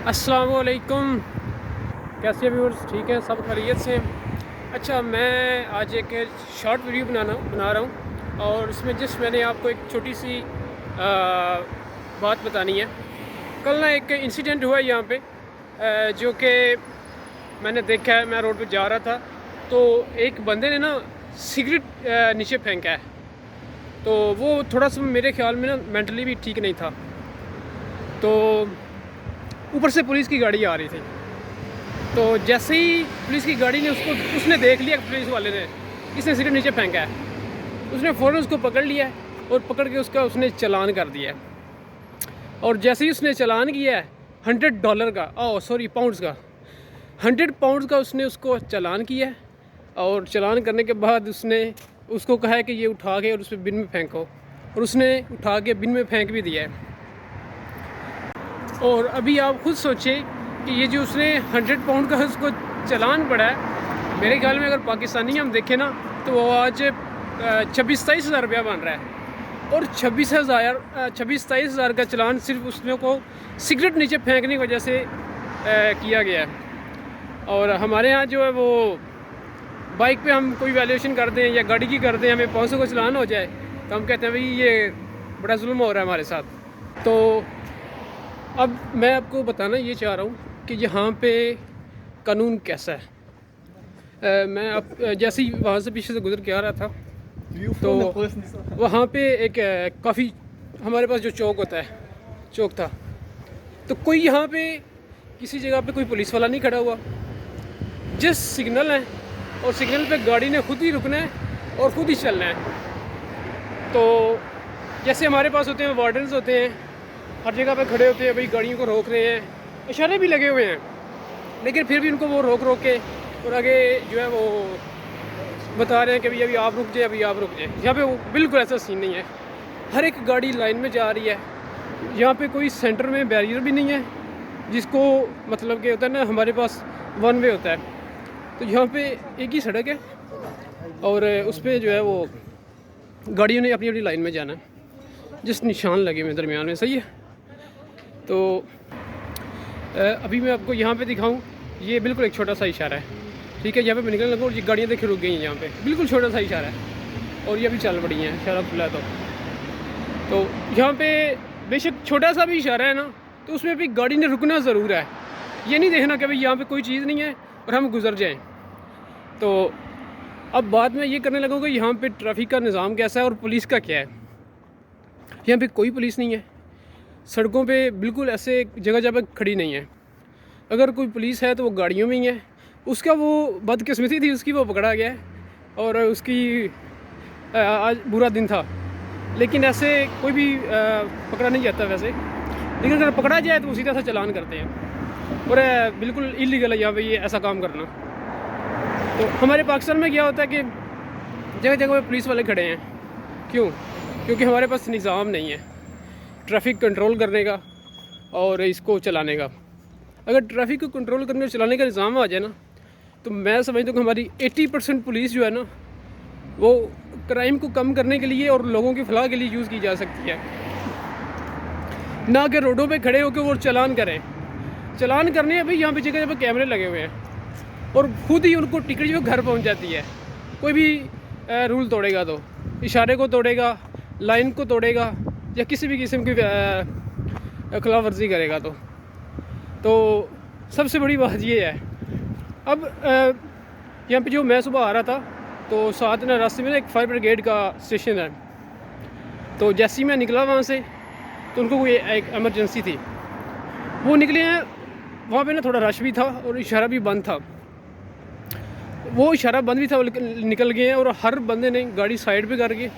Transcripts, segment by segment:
अस्सलामुअलैकुम। कैसे हैं व्यूअर्स? ठीक हैं, सब खैरियत से हैं। अच्छा, मैं आज एक शॉर्ट वीडियो बना रहा हूँ और उसमें जस्ट मैंने आपको एक छोटी सी बात बतानी है। कल ना एक इंसिडेंट हुआ यहाँ पे जो कि मैंने देखा है। मैं रोड पे जा रहा था तो एक बंदे ने ना सिगरेट नीचे फेंका है। तो वो थोड़ा सा मेरे ख्याल में ना मेंटली भी ठीक नहीं था। तो ऊपर से पुलिस की गाड़ी आ रही थी। तो जैसे ही पुलिस की गाड़ी ने उसने देख लिया, पुलिस वाले ने इसने सिगरेट नीचे फेंका है, उसने फ़ौरन उसको पकड़ लिया है और पकड़ के उसने चालान कर दिया है। और जैसे ही उसने चालान किया है $100 का, पाउंड्स का, 100 पाउंड्स का उसने उसको चालान किया है। और चालान करने के बाद उसने उसको कहा है कि ये उठा के और उस पर बिन में फेंको, और उसने उठा के बिन में फेंक भी दिया है। और अभी आप खुद सोचें कि ये जो उसने 100 पाउंड का उसको चालान पड़ा है, मेरे ख्याल में अगर पाकिस्तानी हम देखें ना तो वो आज 26-27 हज़ार रुपया बन रहा है। और 26-27 हज़ार का चालान सिर्फ उसने को सिगरेट नीचे फेंकने की वजह से किया गया है। और हमारे यहाँ जो है वो बाइक पे हम कोई वैल्यूएशन करते हैं या गाड़ी की करते हैं, हमें 500 का चालान हो जाए तो हम कहते हैं भाई ये बड़ा जुल्म हो रहा है हमारे साथ। तो अब मैं आपको बताना ये चाह रहा हूँ कि यहाँ पे कानून कैसा है। मैं अब जैसे ही वहाँ से पीछे से गुजर के आ रहा था तो वहाँ पे एक काफ़ी हमारे पास जो चौक था, तो कोई यहाँ पे किसी जगह पे कोई पुलिस वाला नहीं खड़ा हुआ। जिस सिग्नल है और सिग्नल पे गाड़ी ने खुद ही रुकना है और खुद ही चलना है। तो जैसे हमारे पास होते हैं वार्डन्स होते हैं, हर जगह पे खड़े होते हैं, भाई गाड़ियों को रोक रहे हैं, इशारे भी लगे हुए हैं, लेकिन फिर भी उनको वो रोक के और आगे जो है वो बता रहे हैं कि भाई अभी आप रुक जाए, अभी आप रुक जाए। यहाँ पे वो बिल्कुल ऐसा सीन नहीं है। हर एक गाड़ी लाइन में जा रही है। यहाँ पे कोई सेंटर में बैरियर भी नहीं है, जिसको मतलब कि होता है ना, हमारे पास वन वे होता है। तो यहाँ पे एक ही सड़क है और उस पर जो है वो गाड़ियों ने अपनी अपनी लाइन में जाना है, जिस निशान लगे हुए दरमियान में, सही है। तो अभी मैं आपको यहाँ पे दिखाऊँ, ये बिल्कुल एक छोटा सा इशारा है, ठीक है। यहाँ पे मैं निकलने लगा और ये गाड़ियाँ देखिए रुक गई हैं। यहाँ पे बिल्कुल छोटा सा इशारा है और ये अभी चल पड़ी हैं, इशारा खुला है। तो यहाँ पे बेशक छोटा सा भी इशारा है ना, तो उसमें भी गाड़ी ने रुकना ज़रूर है। ये नहीं देखना कि भाई यहाँ पे कोई चीज़ नहीं है और हम गुजर जाएँ। तो अब बात मैं ये करने लगा कि यहाँ पे ट्रैफिक का निज़ाम कैसा है और पुलिस का क्या है। यहाँ पे कोई पुलिस नहीं है, सड़कों पे बिल्कुल ऐसे जगह जगह खड़ी नहीं है। अगर कोई पुलिस है तो वो गाड़ियों में ही है। उसका वो बदकिस्मती थी उसकी, वो पकड़ा गया है और उसकी आज बुरा दिन था। लेकिन ऐसे कोई भी पकड़ा नहीं जाता वैसे, लेकिन अगर पकड़ा जाए तो उसी तरह से चालान करते हैं और बिल्कुल इलीगल है यहाँ पे ये ऐसा काम करना। तो हमारे पाकिस्तान में क्या होता है कि जगह जगह पे पुलिस वाले खड़े हैं। क्यों? क्योंकि हमारे पास निज़ाम नहीं है ट्रैफिक कंट्रोल करने का और इसको चलाने का। अगर ट्रैफिक को कंट्रोल करने और चलाने का निज़ाम आ जाए ना, तो मैं समझता हूँ कि हमारी 80% पुलिस जो है ना, वो क्राइम को कम करने के लिए और लोगों की फलाह के लिए यूज़ की जा सकती है, ना कि रोडों पे खड़े होकर वो चालान करें। चालान करने हैं भाई, यहाँ पे जगह जगह कैमरे लगे हुए हैं और खुद ही उनको टिकट जो घर पहुँच जाती है। कोई भी रूल तोड़ेगा तो इशारे को तोड़ेगा, लाइन को तोड़ेगा या किसी भी किस्म की खिलाफ वर्जी करेगा। तो सबसे बड़ी बात ये है। अब यहाँ पे जो मैं सुबह आ रहा था तो साथ ना रास्ते में ना एक फायर ब्रिगेड का स्टेशन है। तो जैसे ही मैं निकला वहाँ से तो उनको कोई एक एमरजेंसी थी, वो निकले हैं। वहाँ पे ना थोड़ा रश भी था और इशारा भी बंद था। वो इशारा बंद भी था, वो निकल गए हैं और हर बंदे ने गाड़ी साइड पे करके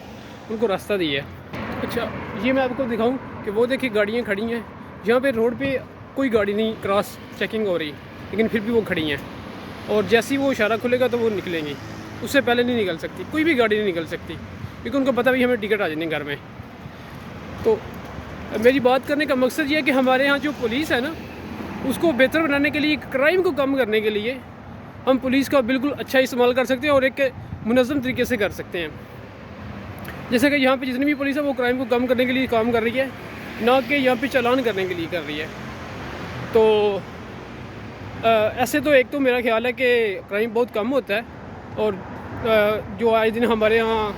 उनको रास्ता दिया है। अच्छा, ये मैं आपको दिखाऊं कि वो देखिए गाड़ियाँ खड़ी हैं यहाँ पे। रोड पे कोई गाड़ी नहीं क्रॉस चेकिंग हो रही, लेकिन फिर भी वो खड़ी हैं। और जैसे ही वो इशारा खुलेगा तो वो निकलेंगी, उससे पहले नहीं निकल सकती, कोई भी गाड़ी नहीं निकल सकती, क्योंकि उनको पता भी हमें टिकट आ जानी घर में। तो मेरी बात करने का मकसद ये है कि हमारे यहाँ जो पुलिस है ना, उसको बेहतर बनाने के लिए, क्राइम को कम करने के लिए हम पुलिस का बिल्कुल अच्छा इस्तेमाल कर सकते हैं और एक मुनज़्ज़म तरीके से कर सकते हैं। जैसे कि यहाँ पे जितनी भी पुलिस है वो क्राइम को कम करने के लिए काम कर रही है, ना कि यहाँ पे चालान करने के लिए कर रही है। तो ऐसे तो एक तो मेरा ख्याल है कि क्राइम बहुत कम होता है, और जो आए दिन हमारे यहाँ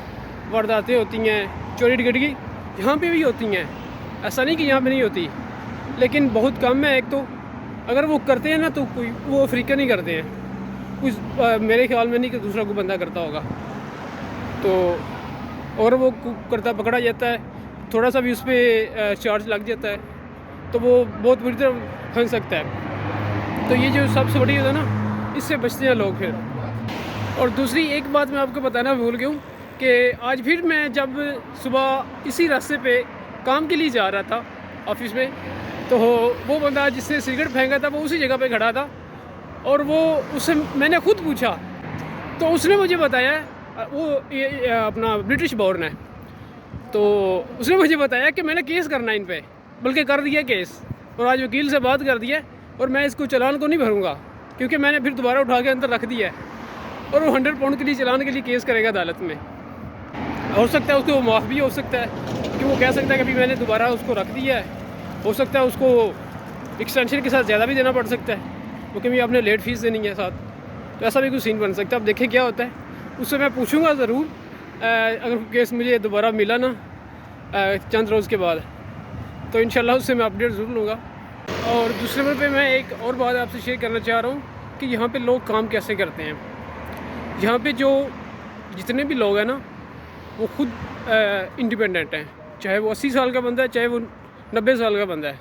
वारदातें होती हैं चोरी डकैती की, यहाँ पे भी होती हैं, ऐसा नहीं कि यहाँ पे नहीं होती, लेकिन बहुत कम है। एक तो अगर वो करते हैं ना तो कोई वो अफ्रीकन ही करते हैं, कुछ मेरे ख्याल में नहीं कि दूसरा कोई बंदा करता होगा। तो और वो करता पकड़ा जाता है, थोड़ा सा भी उस पर चार्ज लग जाता है तो वो बहुत बुरी तरह फंस सकता है। तो ये जो सबसे बड़ी होता है ना, इससे बचते हैं लोग फिर। और दूसरी एक बात मैं आपको बताना भूल गया हूँ कि आज फिर मैं जब सुबह इसी रास्ते पे काम के लिए जा रहा था ऑफिस में, तो वो बंदा जिसने सिगरेट फेंका था वो उसी जगह पे खड़ा था, और वो उससे मैंने खुद पूछा तो उसने मुझे बताया, वो ये अपना ब्रिटिश बॉर्न है, तो उसने मुझे बताया कि मैंने केस करना है इन पे, बल्कि कर दिया केस, और आज वकील से बात कर दिया, और मैं इसको चालान को नहीं भरूँगा क्योंकि मैंने फिर दोबारा उठा के अंदर रख दिया है, और वो 100 पाउंड के लिए चालान के लिए केस करेगा अदालत में। हो सकता है उसको माफ़ भी हो सकता है कि वो कह सकता है कि अभी मैंने दोबारा उसको रख दिया है, हो सकता है उसको एक्सटेंशन के साथ ज़्यादा भी देना पड़ सकता है क्योंकि भी आपने लेट फीस देनी है साथ, तो ऐसा भी कुछ सीन बन सकता है। अब देखें क्या होता है, उससे मैं पूछूंगा ज़रूर अगर केस मुझे दोबारा मिला ना चंद रोज़ के बाद, तो इंशाल्लाह उससे मैं अपडेट ज़रूर लूँगा। और दूसरे नंबर पे मैं एक और बात आपसे शेयर करना चाह रहा हूँ कि यहाँ पे लोग काम कैसे करते हैं। यहाँ पे जो जितने भी लोग हैं ना वो खुद इंडिपेंडेंट हैं, चाहे वो 80 साल का बंदा है चाहे वो 90 साल का बंदा है,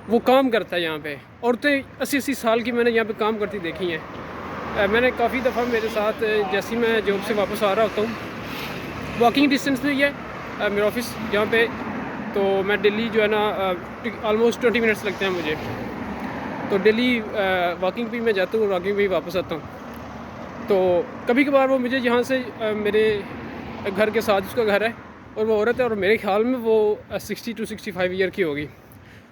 वो काम करता है। यहाँ पे औरतें 80 साल की मैंने यहाँ पे काम करती देखी हैं। मैंने काफ़ी दफ़ा मेरे साथ जैसे मैं जॉब से वापस आ रहा होता हूँ, वॉकिंग डिस्टेंस पे ही है मेरा ऑफिस यहाँ पे, तो मैं दिल्ली जो है ना ऑलमोस्ट 20 मिनट्स लगते हैं मुझे, तो दिल्ली वॉकिंग पे मैं जाता हूँ, वॉकिंग पे ही वापस आता हूँ। तो कभी कभार वो मुझे यहाँ से मेरे घर के साथ उसका घर है, और वो औरत है, और मेरे ख्याल में वो 60 to 65 ईयर की होगी।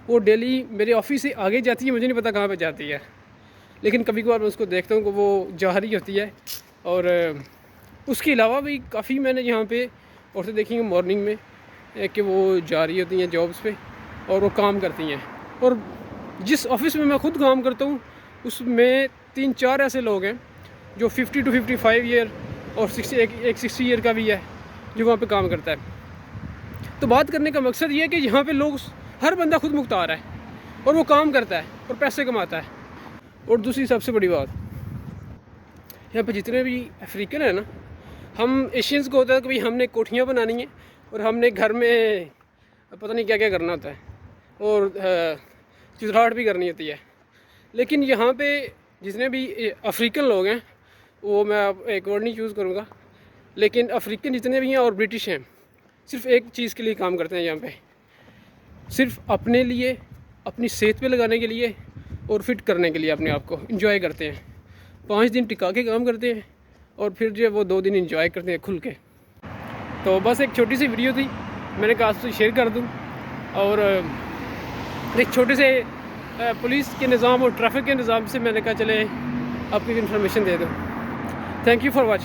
वो डेली मेरे ऑफिस से आगे जाती है, मुझे नहीं पता कहाँ पे जाती है, लेकिन कभी कभार मैं उसको देखता हूँ कि वो जा रही होती है। और उसके अलावा भी काफ़ी मैंने यहाँ पे औरतें देखी हैं मॉर्निंग में कि वो जा रही होती हैं जॉब्स पे और वो काम करती हैं। और जिस ऑफिस में मैं खुद काम करता हूँ उसमें 3-4 ऐसे लोग हैं जो 50 to 55 ईयर और 60 ईयर का भी है जो वहाँ पे काम करता है। तो बात करने का मकसद ये है कि यहाँ पे लोग, हर बंदा खुद मुख्तार है और वो काम करता है और पैसे कमाता है। और दूसरी सबसे बड़ी बात, यहाँ पे जितने भी अफ्रीकन है ना, हम एशियंस को होता है कि भाई हमने कोठियाँ बनानी है और हमने घर में पता नहीं क्या क्या करना होता है, और चित्राहट भी करनी होती है। लेकिन यहाँ पे जितने भी अफ्रीकन लोग हैं, वो मैं अब एक वर्ड नहीं चूज़ करूँगा, लेकिन अफ्रीकन जितने भी हैं और ब्रिटिश हैं, सिर्फ एक चीज़ के लिए काम करते हैं यहाँ पे, सिर्फ अपने लिए, अपनी सेहत पे लगाने के लिए और फिट करने के लिए, अपने आप को इंजॉय करते हैं। 5 दिन टिका के काम करते हैं और फिर जो वो 2 दिन इंजॉय करते हैं खुल के। तो बस एक छोटी सी वीडियो थी, मैंने कहा आपसे शेयर कर दूँ, और एक छोटे से पुलिस के निज़ाम और ट्रैफिक के निज़ाम से मैंने कहा चले आपको इन्फॉर्मेशन दे दूँ। Thank you for watching.